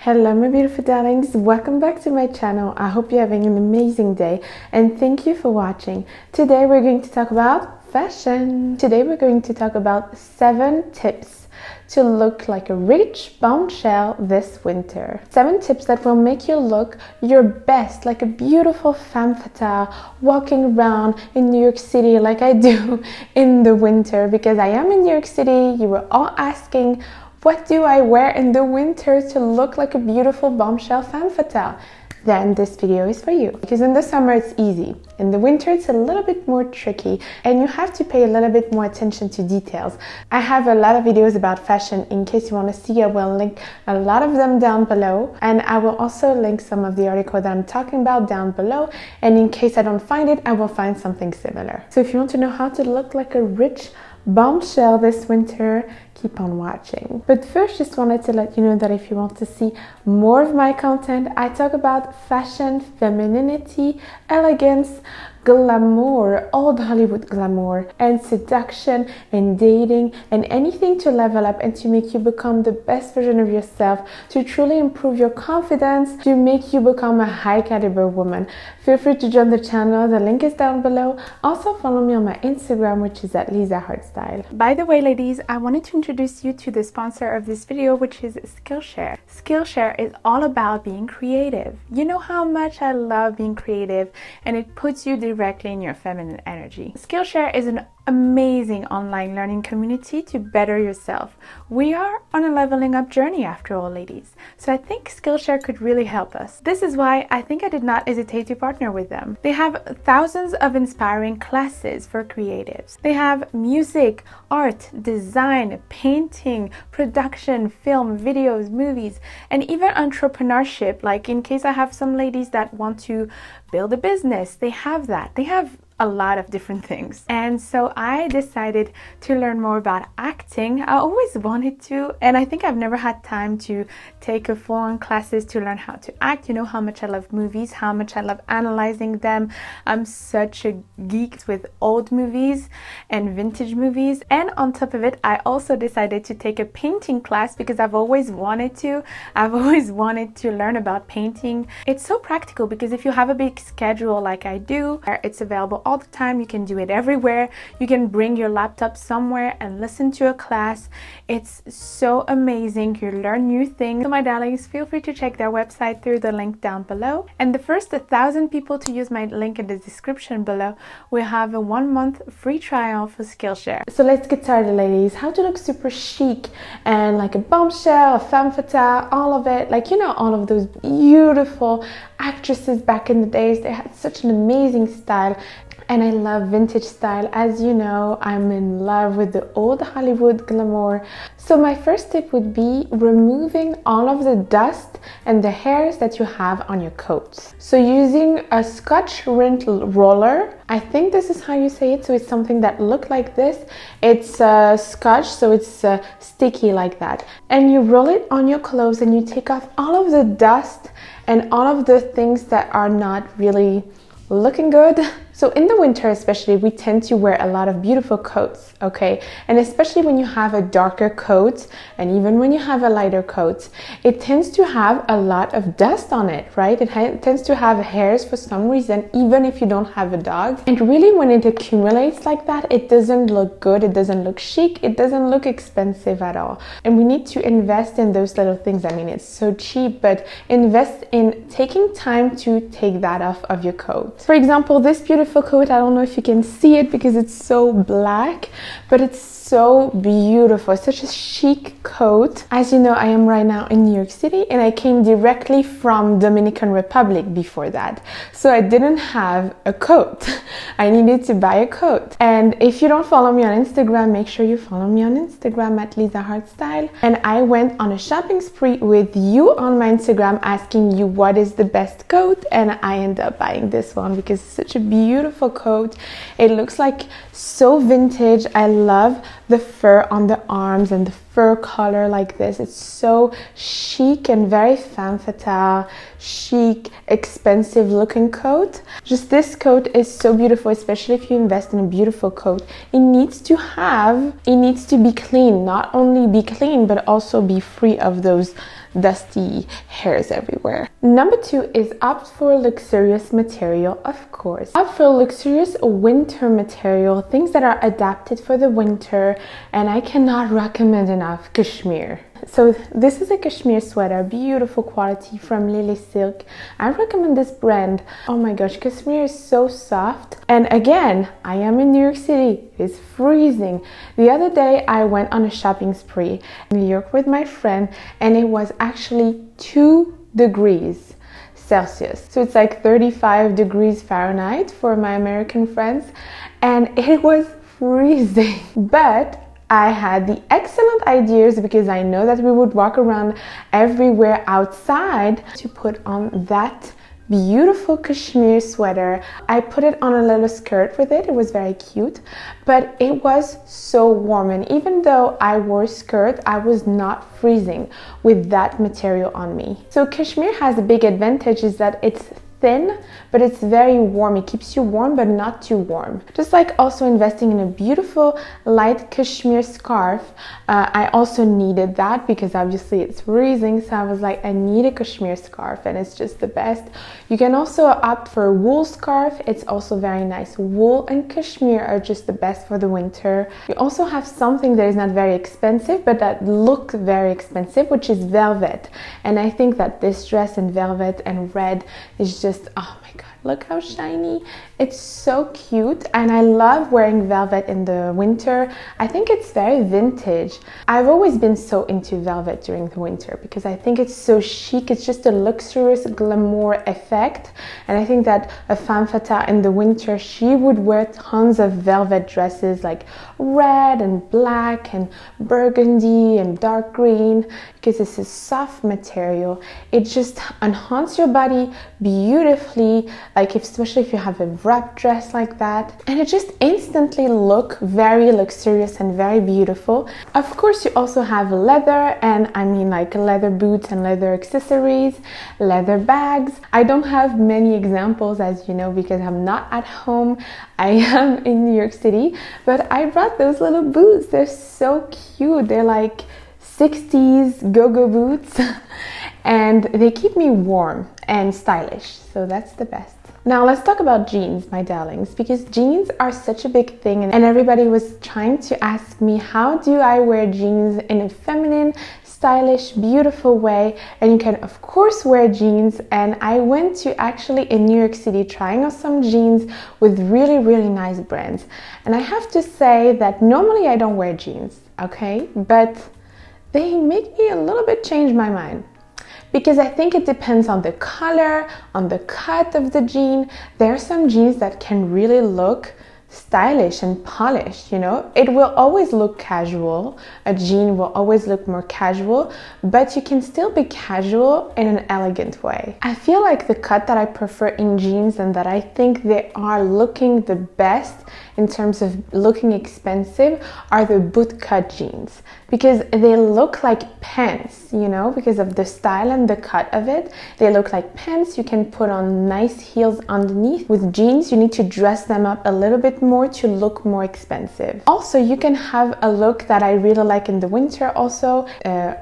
Hello my beautiful darlings, welcome back to my channel. I hope you're having an amazing day and thank you for watching. Today we're going to talk about fashion. Today we're going to talk about 7 tips to look like a rich bombshell this winter. 7 tips that will make you look your best, like a beautiful femme fatale walking around in New York City like I do in the winter, because I am in New York City. You were all asking, what do I wear in the winter to look like a beautiful bombshell femme fatale? Then this video is for you. Because in the summer it's easy. In the winter it's a little bit more tricky and you have to pay a little bit more attention to details. I have a lot of videos about fashion. In case you want to see, I will link a lot of them down below, and I will also link some of the articles that I'm talking about down below, and in case I don't find it, I will find something similar. So if you want to know how to look like a rich bombshell this winter, keep on watching. But first, just wanted to let you know that if you want to see more of my content, I talk about fashion, femininity, elegance, glamour, old Hollywood glamour, and seduction and dating and anything to level up and to make you become the best version of yourself, to truly improve your confidence, to make you become a high caliber woman. Feel free to join the channel, the link is down below. Also follow me on my Instagram, which is at Lisa Hardstyle. By the way, ladies, I wanted to introduce you to the sponsor of this video, which is Skillshare. Skillshare is all about being creative. You know how much I love being creative, and it puts you directly in your feminine energy. Skillshare is an amazing online learning community to better yourself. We are on a leveling up journey after all, ladies. So I think Skillshare could really help us. This is why I think I did not hesitate to partner with them. They have thousands of inspiring classes for creatives. They have music, art, design, painting, production, film, videos, movies, and even entrepreneurship. Like in case I have some ladies that want to build a business, they have that. They have a lot of different things. And so I decided to learn more about acting. I always wanted to, and I think I've never had time to take a full-on classes to learn how to act. You know how much I love movies, how much I love analyzing them. I'm such a geek with old movies and vintage movies. And on top of it, I also decided to take a painting class because I've always wanted to. I've always wanted to learn about painting. It's so practical because if you have a big schedule like I do, it's available all the time. You can do it everywhere. You can bring your laptop somewhere and listen to a class. It's so amazing. You learn new things. So my darlings, feel free to check their website through the link down below. And the first 1,000 people to use my link in the description below will have a 1-month free trial for Skillshare. So let's get started, ladies. How to look super chic and like a bombshell, a femme fatale, all of it. Like, you know, all of those beautiful actresses back in the days, they had such an amazing style. And I love vintage style. As you know, I'm in love with the old Hollywood glamour. So my first tip would be removing all of the dust and the hairs that you have on your coats. So using a Scotch rint roller, I think this is how you say it. So it's something that looks like this. It's Scotch, so it's sticky like that. And you roll it on your clothes and you take off all of the dust and all of the things that are not really looking good. So in the winter especially, we tend to wear a lot of beautiful coats, okay? And especially when you have a darker coat and even when you have a lighter coat, it tends to have a lot of dust on it, right? It tends to have hairs for some reason, even if you don't have a dog. And really when it accumulates like that, it doesn't look good, it doesn't look chic, it doesn't look expensive at all. And we need to invest in those little things. I mean, it's so cheap, but invest in taking time to take that off of your coat. For example, this beautiful coat, I don't know if you can see it because it's so black, but it's so beautiful. It's such a chic coat. As you know, I am right now in New York City and I came directly from Dominican Republic before that. So I didn't have a coat. I needed to buy a coat. And if you don't follow me on Instagram, make sure you follow me on Instagram at Lisa Hardstyle. And I went on a shopping spree with you on my Instagram asking you what is the best coat, and I ended up buying this one because it's such a beautiful coat. It looks like so vintage. I love the fur on the arms and the fur color like this. It's so chic and very femme fatale, chic, expensive looking coat. Just this coat is so beautiful, especially if you invest in a beautiful coat. It needs to be clean, not only be clean, but also be free of those dusty hairs everywhere. Number 2 is opt for luxurious material, of course. Opt for luxurious winter material, things that are adapted for the winter, and I cannot recommend enough cashmere. So this is a cashmere sweater, beautiful quality from Lily Silk. I recommend this brand. Oh my gosh, cashmere is so soft. And again, I am in New York City. It's freezing. The other day I went on a shopping spree in New York with my friend, and it was actually 2 degrees Celsius. So it's like 35 degrees Fahrenheit for my American friends, and it was freezing. But I had the excellent ideas, because I know that we would walk around everywhere outside, to put on that beautiful cashmere sweater. I put it on a little skirt with it. It was very cute, but it was so warm. And even though I wore a skirt, I was not freezing with that material on me. So cashmere has a big advantage, is that it's thin, but it's very warm. It keeps you warm, but not too warm. Just like also investing in a beautiful light cashmere scarf. I also needed that because obviously it's freezing, so I was like, I need a cashmere scarf, and it's just the best. You can also opt for a wool scarf. It's also very nice. Wool and cashmere are just the best for the winter. You also have something that is not very expensive, but that looks very expensive, which is velvet. And I think that this dress in velvet and red is just, oh my god, look how shiny. It's so cute, and I love wearing velvet in the winter. I think it's very vintage. I've always been so into velvet during the winter because I think it's so chic. It's just a luxurious glamour effect, and I think that a femme fatale in the winter, she would wear tons of velvet dresses, like red and black and burgundy and dark green, because it's a soft material. It just enhances your body beautifully, like especially if you have a wrap dress like that, and it just instantly look very luxurious and very beautiful. Of course, you also have leather, and I mean like leather boots and leather accessories, leather bags. I don't have many examples, as you know, because I'm not at home. I am in New York City, but I brought those little boots. They're so cute. They're like 60s go-go boots and they keep me warm and stylish, so that's the best. Now let's talk about jeans, my darlings, because jeans are such a big thing, and everybody was trying to ask me, how do I wear jeans in a feminine, stylish, beautiful way? And you can of course wear jeans, and I went to actually in New York City trying on some jeans with really nice brands. And I have to say that normally I don't wear jeans, okay, but they make me a little bit change my mind, because I think it depends on the color, on the cut of the jean. There are some jeans that can really look stylish and polished, you know. It will always look casual. A jean will always look more casual, but you can still be casual in an elegant way. I feel like the cut that I prefer in jeans and that I think they are looking the best in terms of looking expensive are the boot cut jeans, because they look like pants, you know, because of the style and the cut of it. They look like pants. You can put on nice heels underneath. With jeans, you need to dress them up a little bit more to look more expensive. Also, you can have a look that I really like in the winter also,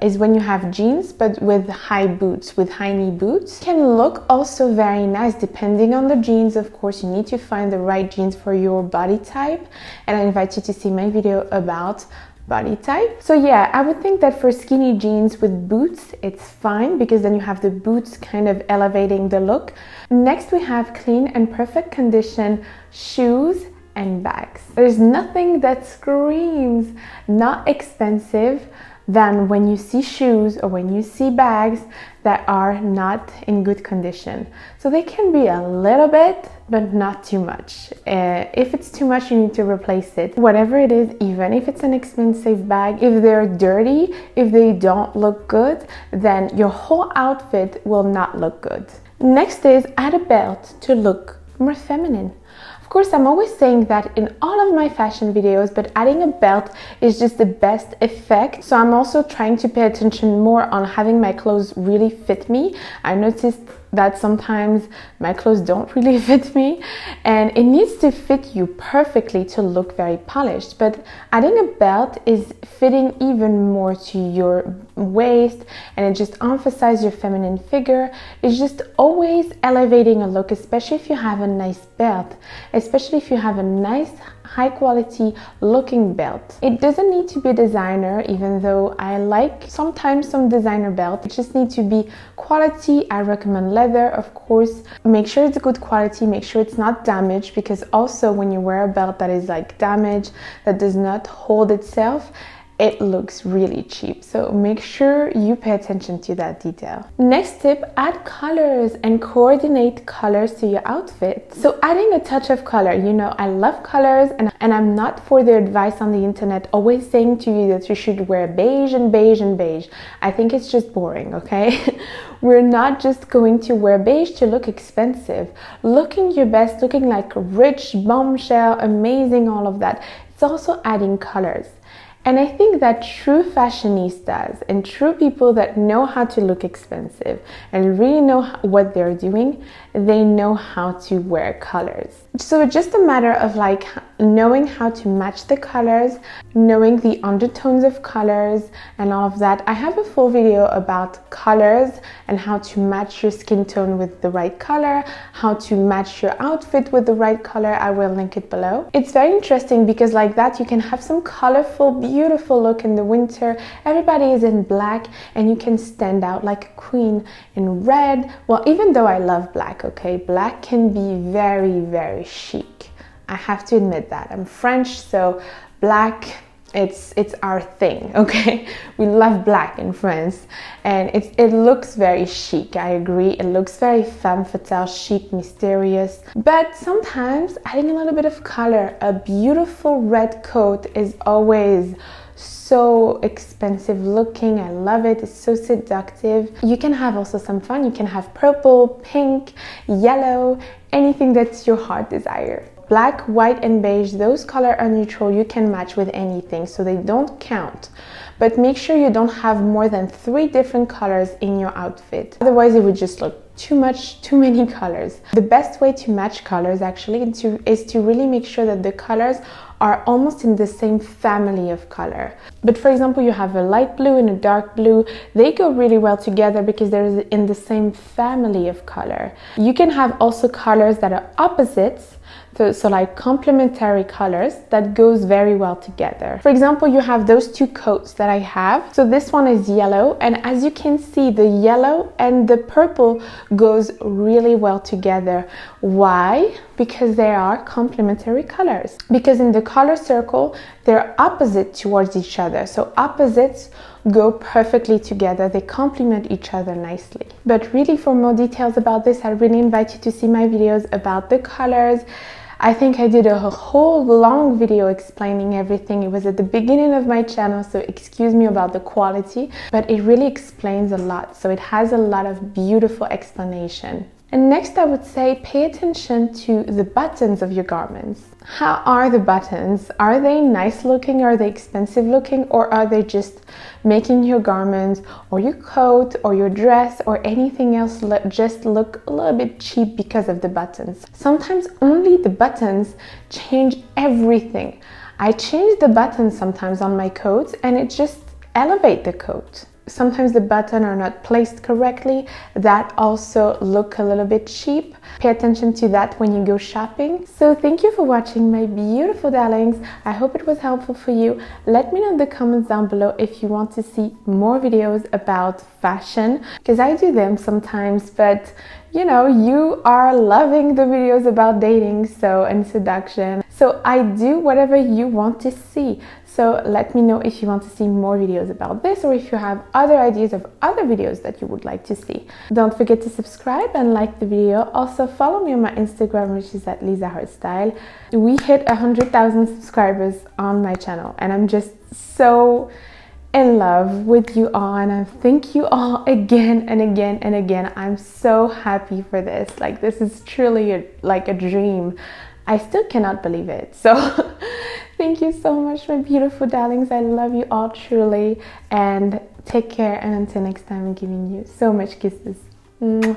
is when you have jeans but with high boots, with high knee boots. It can look also very nice depending on the jeans. Of course, you need to find the right jeans for your body type, and I invite you to see my video about body type. So yeah, I would think that for skinny jeans with boots, it's fine, because then you have the boots kind of elevating the look. Next, we have clean and perfect condition shoes and bags. There's nothing that screams not expensive than when you see shoes or when you see bags that are not in good condition. So they can be a little bit, but not too much. If it's too much, you need to replace it. Whatever it is, even if it's an expensive bag, if they're dirty, if they don't look good, then your whole outfit will not look good. Next is add a belt to look more feminine. Of course, I'm always saying that in all of my fashion videos, but adding a belt is just the best effect. So I'm also trying to pay attention more on having my clothes really fit me. I noticed that sometimes my clothes don't really fit me, and it needs to fit you perfectly to look very polished. But adding a belt is fitting even more to your waist, and it just emphasizes your feminine figure. It's just always elevating a look, especially if you have a nice belt, especially if you have a nice high quality looking belt. It doesn't need to be designer, even though I like sometimes some designer belt. It just needs to be quality. I recommend leather, of course. Make sure it's good quality, make sure it's not damaged, because also when you wear a belt that is like damaged, that does not hold itself, it looks really cheap. So make sure you pay attention to that detail. Next tip, add colors and coordinate colors to your outfit. So adding a touch of color, you know, I love colors, and I'm not for the advice on the internet always saying to you that you should wear beige and beige and beige. I think it's just boring, okay? We're not just going to wear beige to look expensive. Looking your best, looking like Rich Bombshell, amazing, all of that. It's also adding colors. And I think that true fashionistas and true people that know how to look expensive and really know what they're doing, they know how to wear colors. So it's just a matter of like knowing how to match the colors, knowing the undertones of colors and all of that. I have a full video about colors and how to match your skin tone with the right color, how to match your outfit with the right color. I will link it below. It's very interesting because like that you can have some colorful, beautiful look in the winter. Everybody is in black and you can stand out like a queen in red. Well, even though I love black, okay, black can be very, very chic. I have to admit that. I'm French, so black, it's our thing, okay? We love black in France, and it looks very chic. I agree. It looks very femme fatale, chic, mysterious. But sometimes adding a little bit of color, a beautiful red coat is always so expensive looking. I love it. It's so seductive. You can have also some fun. You can have purple, pink, yellow, anything that's your heart desire. Black, white, and beige, those colors are neutral. You can match with anything, so they don't count. But make sure you don't have more than 3 different colors in your outfit. Otherwise, it would just look too many colors. The best way to match colors actually is to really make sure that the colors are almost in the same family of color. But for example, you have a light blue and a dark blue. They go really well together because they're in the same family of color. You can have also colors that are opposites, so like complementary colors that goes very well together. For example, you have those 2 coats that I have. So this one is yellow, and as you can see, the yellow and the purple goes really well together. Why? Because they are complementary colors. Because in the color circle, they're opposite towards each other. So opposites go perfectly together. They complement each other nicely. But really, for more details about this, I really invite you to see my videos about the colors. I think I did a whole long video explaining everything. It was at the beginning of my channel, so excuse me about the quality, but it really explains a lot. So it has a lot of beautiful explanation. And next, I would say pay attention to the buttons of your garments. How are the buttons? Are they nice looking? Are they expensive looking? Or are they just making your garments or your coat or your dress or anything else just look a little bit cheap because of the buttons? Sometimes only the buttons change everything. I change the buttons sometimes on my coats and it just elevates the coat. Sometimes the buttons are not placed correctly. That also look a little bit cheap. Pay attention to that when you go shopping. So thank you for watching, my beautiful darlings. I hope it was helpful for you. Let me know in the comments down below if you want to see more videos about fashion, because I do them sometimes, but you know, you are loving the videos about dating and seduction. So I do whatever you want to see. So let me know if you want to see more videos about this, or if you have other ideas of other videos that you would like to see. Don't forget to subscribe and like the video. Also follow me on my Instagram, which is at Lisa Hairstyle. We hit 100,000 subscribers on my channel, and I'm just so in love with you all, and I thank you all again and again and again. I'm so happy for this. Like, this is truly like a dream. I still cannot believe it. So thank you so much, my beautiful darlings. I love you all truly, and take care, and until next time, I'm giving you so much kisses. Mwah.